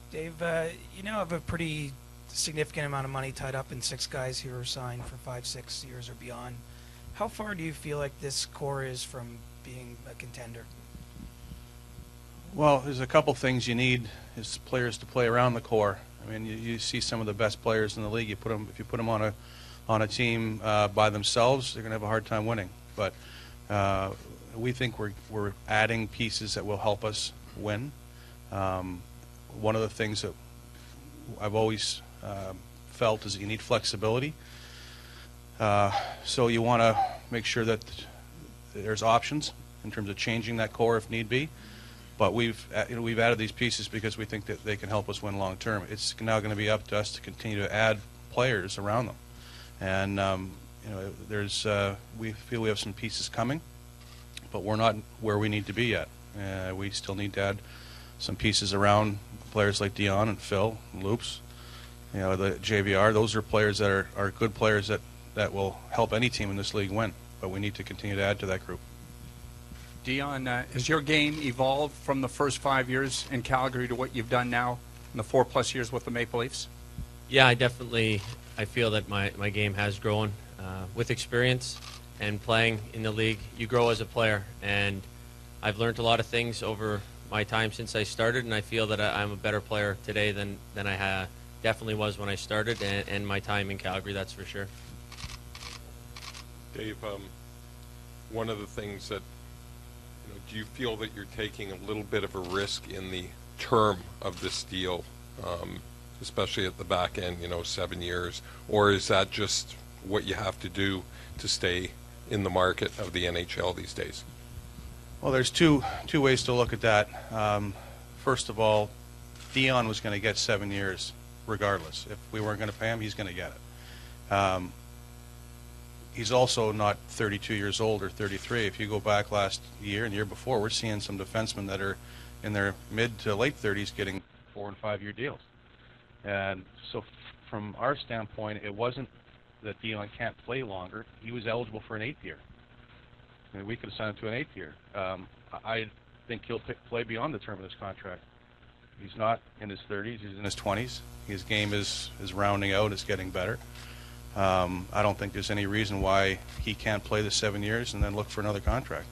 Dave, you now have a pretty significant amount of money tied up in six guys who are signed for 5, 6 years or beyond. How far do you feel like this core is from being a contender? Well, there's a couple things you need is players to play around the core. I mean, you see some of the best players in the league. If you put them on a team by themselves, they're going to have a hard time winning. But we think we're adding pieces that will help us win. One of the things that I've always felt is that you need flexibility. So you want to make sure that there's options in terms of changing that core if need be. But we've added these pieces because we think that they can help us win long term. It's now going to be up to us to continue to add players around them. And we feel we have some pieces coming, but we're not where we need to be yet. We still need to add some pieces around players like Dion and Phil and Loops. The JVR. Those are players that are good players that will help any team in this league win. But we need to continue to add to that group. Dion, has your game evolved from the first 5 years in Calgary to what you've done now in the 4+ years with the Maple Leafs? Yeah, I feel that my game has grown with experience and playing in the league. You grow as a player, and I've learned a lot of things over my time since I started, and I feel that I'm a better player today than I definitely was when I started, and my time in Calgary, that's for sure. Dave, one of the things that, do you feel that you're taking a little bit of a risk in the term of this deal, especially at the back end, 7 years, or is that just what you have to do to stay in the market of the NHL these days? Well, there's two ways to look at that. First of all, Dion was going to get 7 years regardless. If we weren't going to pay him, he's going to get it. He's also not 32 years old or 33. If you go back last year and the year before, we're seeing some defensemen that are in their mid to late 30s getting 4- and 5-year deals. And so from our standpoint, it wasn't that Dion can't play longer. He was eligible for an 8th year. I mean, we could have signed him to an 8th year. I think he'll play beyond the term of this contract. He's not in his 30s. He's in his 20s. His game is rounding out. It's getting better. I don't think there's any reason why he can't play the 7 years and then look for another contract.